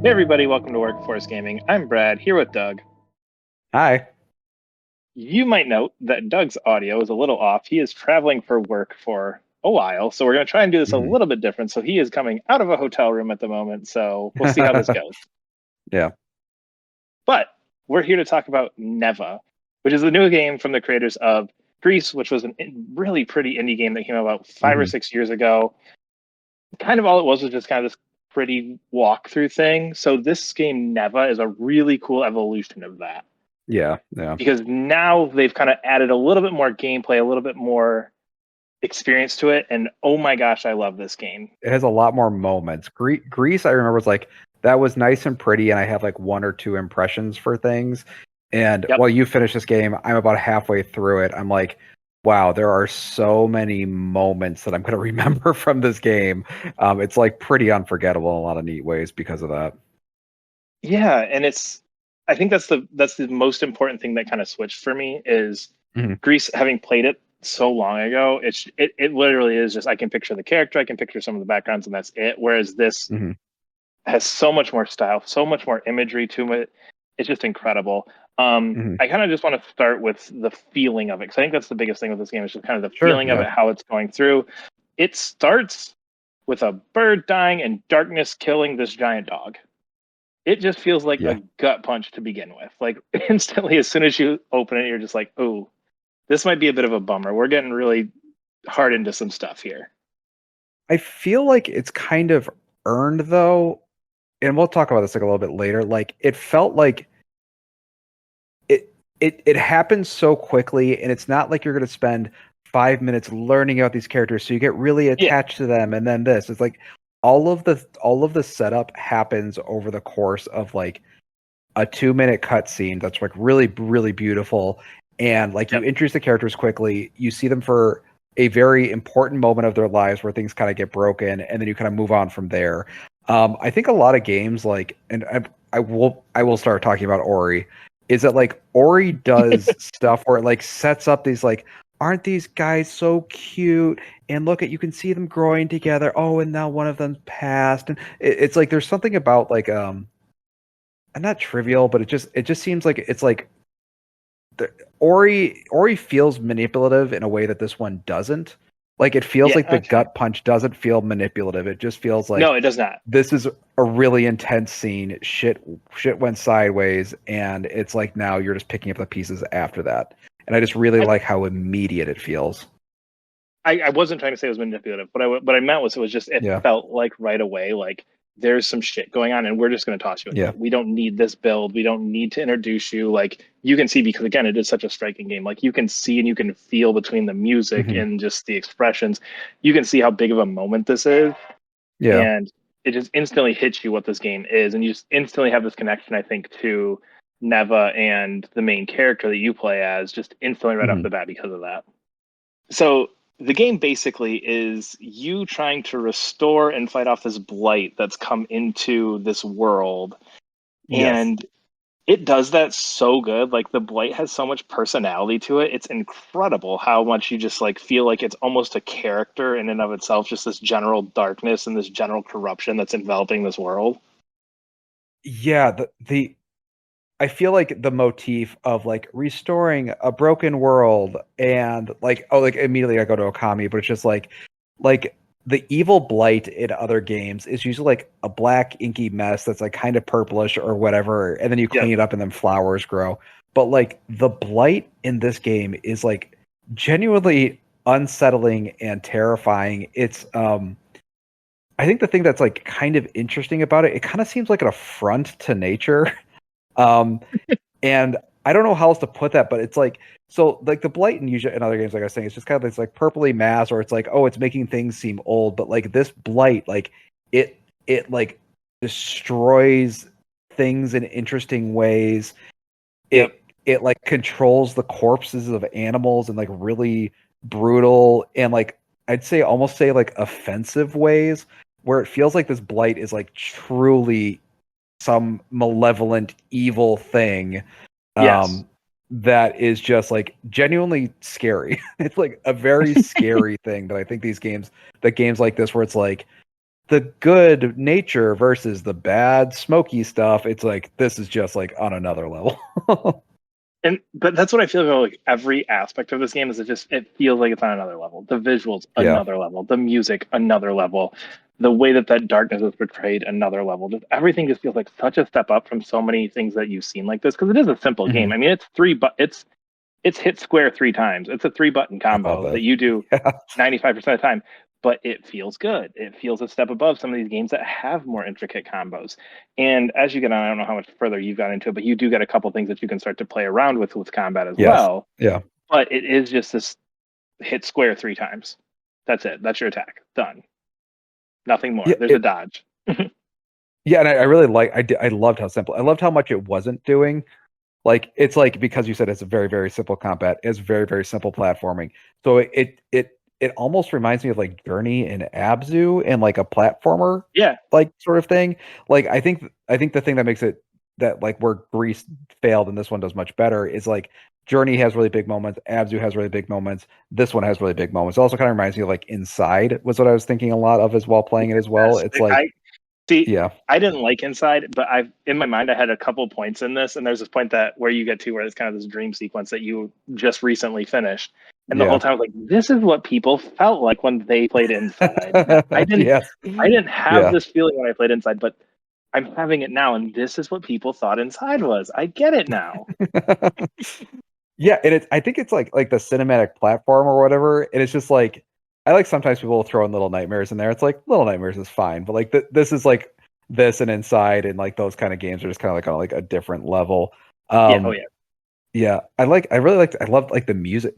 Hey everybody, welcome to Workforce Gaming. I'm Brad, here with Doug. Hi. You might note that Doug's audio is a little off. He is traveling for work for a while, so we're going to try and do this a Mhm. little bit different. So he is coming out of a hotel room at the moment, so we'll see how this goes. Yeah. But we're here to talk about Neva, which is a new game from the creators of Gris, which was a really pretty indie game that came out about 5 or 6 years ago. Kind of all it was just kind of this pretty walkthrough thing. So this game, Neva, is a really cool evolution of that. Yeah. Yeah. Because now they've kind of added a little bit more gameplay, a little bit more experience to it. And oh my gosh, I love this game. It has a lot more moments. Greece, I remember, was like, that was nice and pretty, and I have like one or two impressions for things. And Yep. while you finish this game, I'm about halfway through it. I'm like, wow, there are so many moments that I'm going to remember from this game. It's like pretty unforgettable in a lot of neat ways because of that. Yeah, and I think that's the most important thing that kind of switched for me is Mhm. Greece having played it so long ago. It literally is just I can picture the character, I can picture some of the backgrounds, and that's it. Whereas this Mhm. has so much more style, so much more imagery to it. It's just incredible. Mhm. I kind of just want to start with the feeling of it because I think that's the biggest thing with this game is just kind of the Sure. feeling of Yeah. it, how it's going through. It starts with a bird dying and darkness killing this giant dog. It just feels like a Yeah. gut punch to begin with. Like instantly, as soon as you open it, you're just like, "Oh, this might be a bit of a bummer. We're getting really hard into some stuff here." I feel like it's kind of earned though, and we'll talk about this like a little bit later. Like it felt like it happens so quickly, and it's not like you're going to spend 5 minutes learning about these characters so you get really Yeah, attached to them, and then this. It's like all of the setup happens over the course of like a 2 minute cutscene that's like really really beautiful, and like you yep, introduce the characters quickly, you see them for a very important moment of their lives where things kind of get broken, and then you kind of move on from there. I think a lot of games like, and I will start talking about Ori, is that like Ori does stuff where it like sets up these like, aren't these guys so cute, and look at, you can see them growing together, oh, and now one of them passed, and it's like there's something about like not trivial, but it just seems like it's like the, Ori feels manipulative in a way that this one doesn't. Like it feels yeah. like the Okay. gut punch doesn't feel manipulative. It just feels No, like it does not. this is a really intense scene. Shit went sideways, and it's like now you're just picking up the pieces after that. And I just really I, like how immediate it feels. I wasn't trying to say it was manipulative, but what I meant was it was just it Yeah, felt like right away like there's some shit going on and we're just going to toss you into yeah, it. We don't need this build. We don't need to introduce you. Like you can see because again it is such a striking game. Like you can see and you can feel between the music hmm, and just the expressions. You can see how big of a moment this is yeah, and it just instantly hits you what this game is and you just instantly have this connection I think to Neva and the main character that you play as just instantly right off hmm, the bat because of that. So the game basically is you trying to restore and fight off this blight that's come into this world. yes. And it does that so good. Like the blight has so much personality to it. It's incredible how much you just like feel like it's almost a character in and of itself, just this general darkness and this general corruption that's enveloping this world. Yeah, the I feel like the motif of like restoring a broken world, and like, oh, like immediately I go to Okami, but it's just like the evil blight in other games is usually like a black inky mess that's like kind of purplish or whatever, and then you Yep. clean it up and then flowers grow. But like the blight in this game is like genuinely unsettling and terrifying. It's I think the thing that's like kind of interesting about it, it kind of seems like an affront to nature. Um, and I don't know how else to put that, but it's like, so like the blight in usually in other games, like I was saying, it's just kind of this like purpley mass, or it's like, oh, it's making things seem old. But like this blight, like it like destroys things in interesting ways. Yep. It like controls the corpses of animals in like really brutal and like, I'd say almost say like offensive ways, where it feels like this blight is like truly some malevolent evil thing, Yes. um that is just like genuinely scary. It's like a very scary thing that I think these games, that games like this where it's like the good nature versus the bad smoky stuff, it's like this is just like on another level. But that's what I feel about like every aspect of this game is it feels like it's on another level. The visuals, Yeah. another level. The music, another level. The way that darkness is portrayed, another level. Just everything just feels like such a step up from so many things that you've seen like this because it is a simple game. Mhm. I mean, it's hit square 3 times. It's a 3-button I love combo that. that you do Yeah. 95% of the time, but it feels good. It feels a step above some of these games that have more intricate combos. And as you get on, I don't know how much further you've got into it, but you do get a couple things that you can start to play around with combat as Yes. well. Yeah. But it is just this hit square 3 times. That's it. That's your attack. Done. Nothing more. Yeah. There's a dodge. Yeah, and I really I loved how simple. I loved how much it wasn't doing. Like it's like because you said it's a very very simple combat. It's very very simple platforming. So it almost reminds me of like Journey and Abzu and like a platformer Yeah. like sort of thing. Like I think the thing that makes it that like where Grease failed and this one does much better is like Journey has really big moments, Abzu has really big moments, this one has really big moments. It also kind of reminds me of like Inside was what I was thinking a lot of as well playing it as well. Yes. It's like See, yeah. I didn't like Inside, but I've in my mind I had a couple points in this, and there's this point that where you get to where it's kind of this dream sequence that you just recently finished, and the whole Yeah. time I was like, this is what people felt like when they played Inside. Yes. I didn't have Yeah. this feeling when I played Inside, but I'm having it now, and this is what people thought Inside was. I get it now. Yeah, and I think it's like the cinematic platform or whatever, and it's just like I like sometimes people will throw in Little Nightmares in there. It's like Little Nightmares is fine, but like this is like this and Inside and like those kind of games are just kind of like on like a different level. Yeah, oh Um yeah, yeah, I really liked I loved like the music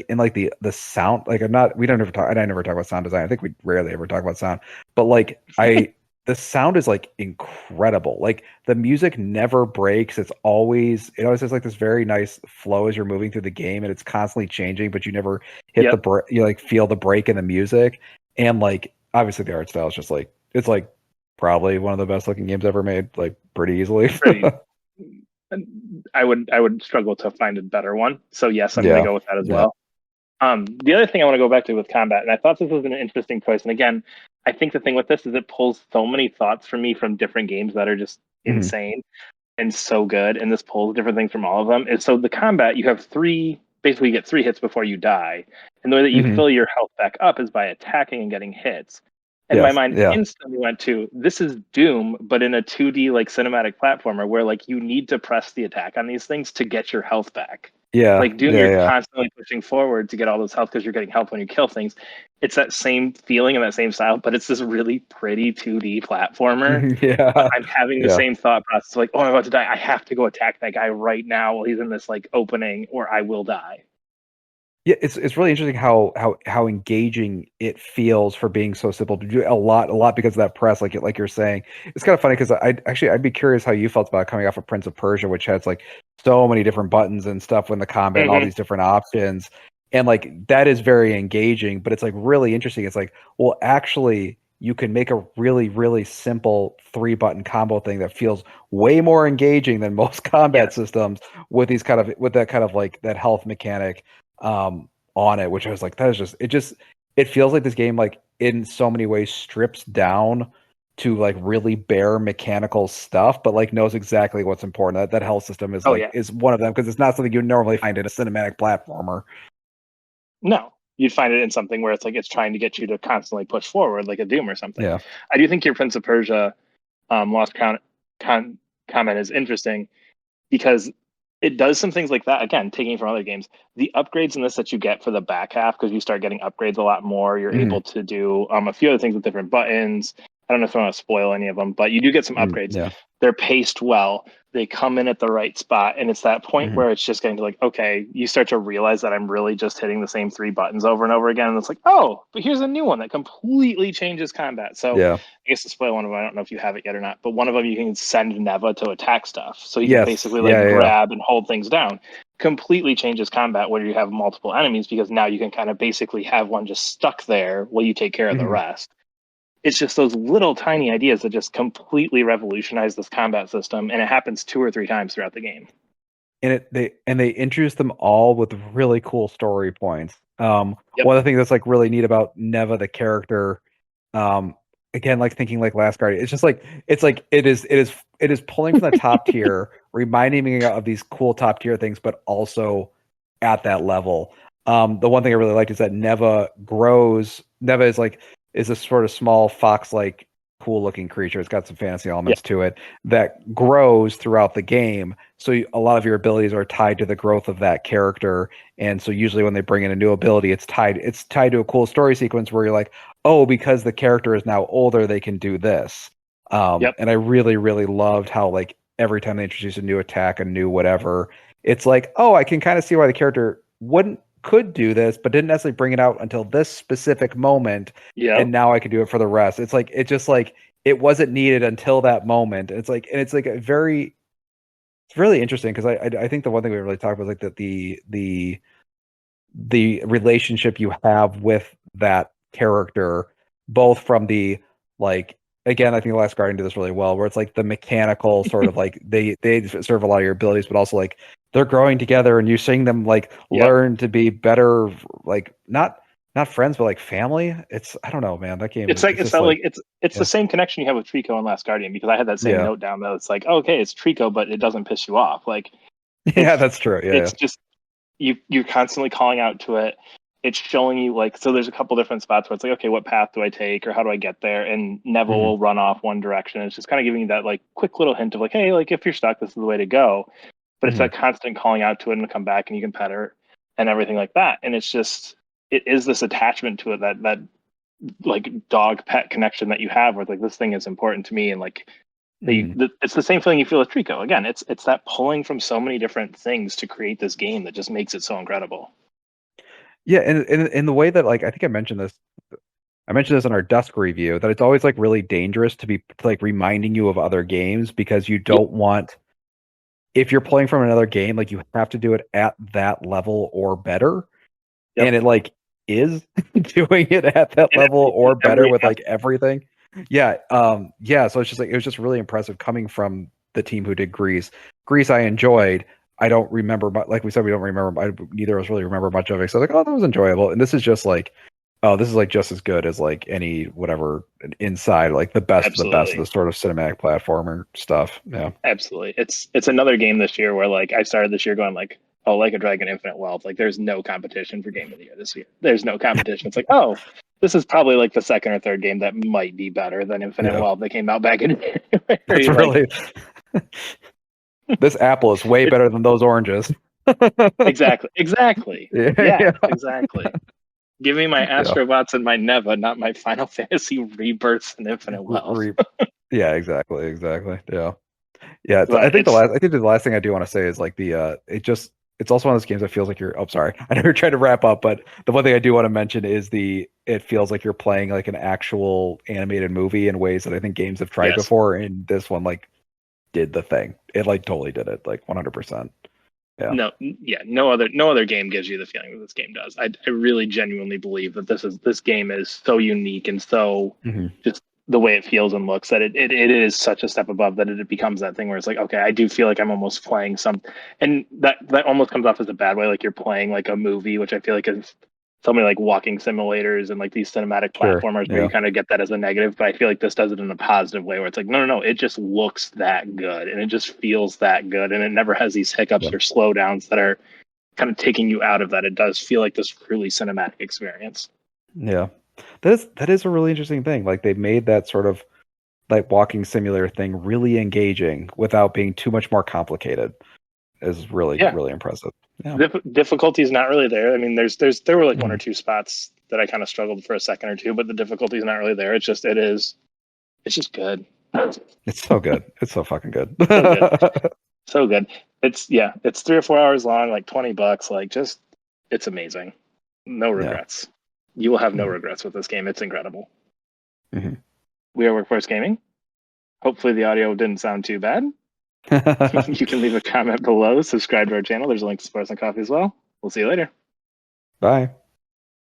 and like the sound. Like I'm not we don't ever talk I never talk about sound design. I think we rarely ever talk about sound. But like I the sound is like incredible. Like the music never breaks. It always has like this very nice flow as you're moving through the game and it's constantly changing, but you never hit yep, you like feel the break in the music. And like obviously the art style is just like it's like probably one of the best looking games ever made, like pretty easily. pretty. I would struggle to find a better one. So yes, I'm going to Yeah. go with that as Yeah. well. The other thing I want to go back to with combat, and I thought this was an interesting choice. And again, I think the thing with this is it pulls so many thoughts from me from different games that are just Mhm. insane and so good. And this pulls different things from all of them. And so the combat, you have basically you get 3 hits before you die. And the way that you Mhm. fill your health back up is by attacking and getting hits. And my Yes. mind Yeah. instantly went to this is Doom, but in a 2D like cinematic platformer where like you need to press the attack on these things to get your health back. Yeah. Like Doom, Yeah. you're Yeah. constantly pushing forward to get all this health because you're getting health when you kill things. It's that same feeling and that same style, but it's this really pretty 2D platformer. But Yeah. I'm having the Yeah. same thought process, like, oh, I'm about to die. I have to go attack that guy right now while he's in this like opening, or I will die. Yeah, it's really interesting how engaging it feels for being so simple to do a lot because of that press, like you're saying. It's kind of funny because I'd be curious how you felt about coming off of Prince of Persia, which has like so many different buttons and stuff when the combat and all Mm-hmm. these different options. And like that is very engaging, but it's like really interesting. It's like, well, actually you can make a really, really simple 3 button combo thing that feels way more engaging than most combat Yes. systems with these kind of with that kind of like that health mechanic on it, which I was like, that is just it feels like this game like in so many ways strips down to like really bare mechanical stuff, but like knows exactly what's important. That health system is Oh like yeah. is one of them because it's not something you normally find in a cinematic platformer. No, you'd find it in something where it's like it's trying to get you to constantly push forward, like a Doom or something. Yeah. I do think your Prince of Persia Lost comment is interesting because it does some things like that. Again, taking from other games, the upgrades in this that you get for the back half because you start getting upgrades a lot more. You're Hmm. able to do a few other things with different buttons. I don't know if I want to spoil any of them, but you do get some upgrades. Yeah. They're paced well. They come in at the right spot, and it's that point Hmm. where it's just getting to like, okay, you start to realize that I'm really just hitting the same 3 buttons over and over again, and it's like, oh, but here's a new one that completely changes combat. So Yeah. I guess to spoil one of them, I don't know if you have it yet or not, but one of them you can send Neva to attack stuff. So he can Yes. basically like Yeah. Yeah. grab and hold things down. Completely changes combat where you have multiple enemies because now you can kind of basically have one just stuck there while you take care of the Hmm. rest. It's just those little tiny ideas that just completely revolutionize this combat system, and it happens 2 or 3 times throughout the game. And they introduce them all with really cool story points. Yep. One of the things that's like really neat about Neva the character, um, again, like thinking like Last Guardian. It's just like it is pulling from the top tier, reminding me of these cool top tier things, but also at that level. The one thing I really liked is that Neva grows. Neva is a sort of small fox like cool looking creature. It's got some fantasy Yeah. elements to it that grows throughout the game. So a lot of your abilities are tied to the growth of that character. And so usually when they bring in a new ability, it's tied to a cool story sequence where you're like, oh, because the character is now older, they can do this. Yep. And I really, really loved how like every time they introduce a new attack, a new whatever, it's like, oh, I can kind of see why the character could do this, but didn't necessarily bring it out until this specific moment, and Yep. now I can do it for the rest. It wasn't needed until that moment. It's like it's really interesting because I think the one thing we really talked about is like that the relationship you have with that character, both from the like again, I think the Last Guardian did this really well, where it's like the mechanical sort of like they serve a lot of your abilities, but also like they're growing together and you're seeing them like Yep. learn to be better, like not friends, but like family. It's I don't know, man. That game It's is like it's it's just not like like it's yeah, the same connection you have with Trico and Last Guardian, because I had that same yeah, note down that it's like, oh, okay, it's Trico, but it doesn't piss you off. Like yeah. it's That's true. Yeah, yeah. it's just you're constantly calling out to it. It's showing you like, so there's a couple different spots where it's like, okay, what path do I take or how do I get there? And Neville Hmm. will run off one direction. It's just kind of giving you that like quick little hint of like, hey, like if you're stuck, this is the way to go. But it's Hmm. that constant calling out to it and come back and you can pet her and everything like that. And it's just it is this attachment to it that like dog pet connection that you have where it's like this thing is important to me, and like Hmm. it's the same feeling you feel with Trico. Again, it's that pulling from so many different things to create this game that just makes it so incredible. Yeah, and in the way that like I think I mentioned this in our Dusk review that it's always like really dangerous to be like reminding you of other games because you Yep. don't want if you're playing from another game, like you have to do it at that level or better. Yep. And it like is doing it at that In level in or better every with like aspect. everything. Yeah. So it's just like it was just really impressive coming from the team who did Grease. Grease I enjoyed. I don't remember, but like we said, we don't remember. Neither of us really remember much of it. So like, oh, that was enjoyable. And this is just like, oh, this is like just as good as like any whatever inside, like the best of Absolutely. the sort of cinematic platformer stuff. Yeah. Absolutely. It's another game this year where like I started this year going like, oh, like a Dragon Infinite Wealth. Like there's no competition for game of the year this year. There's no competition. It's like, oh, this is probably like the second or third game that might be better than Infinite Yeah. Wealth that came out back in That's January. Like really this apple is way it's better than those oranges. exactly. Exactly. Yeah, Yes, yeah. exactly. Give me my Yeah. Astrobots and my Neva, not my Final Fantasy rebirths and Infinite Wealth. Re- yeah, exactly, exactly. Yeah. Yeah, But it's I think the last thing I do want to say is like it's also one of those games that feels like you're oh sorry. I know you're trying to wrap up, but the one thing I do want to mention is it feels like you're playing like an actual animated movie in ways that I think games have tried yes. before, and this one like did the thing. It like totally did it, like 100%. Yeah. No, yeah, no other game gives you the feeling that this game does. I really genuinely believe that this game is so unique and so Hmm. just the way it feels and looks that it is such a step above that it becomes that thing where it's like, okay, I do feel like I'm almost playing some, and that almost comes off as a bad way, like you're playing like a movie, which I feel like is so many like walking simulators and like these cinematic Sure. platformers where you Yeah. kind of get that as a negative, but I feel like this does it in a positive way where it's like, no, no, no, it just looks that good and it just feels that good and it never has these hiccups Yeah. or slowdowns that are kind of taking you out of that. It does feel like this truly cinematic experience. Yeah. That is a really interesting thing. Like they made that sort of like walking simulator thing really engaging without being too much more complicated is really, Yeah, really impressive. Yeah. difficulty is not really there. I mean, there were like one or Mhm. two spots that I kind of struggled for a second or two, but the difficulty is not really there. It's just good. It's so good. It's so fucking good. So good. So good. It's 3 or 4 hours long, like $20. Like just it's amazing. No Yeah. regrets. You will have no Mhm. regrets with this game. It's incredible. Mhm. We are Workforce Gaming. Hopefully the audio didn't sound too bad. You can leave a comment below, subscribe to our channel. There's a link to Sports and Coffee as well. We'll see you later. Bye.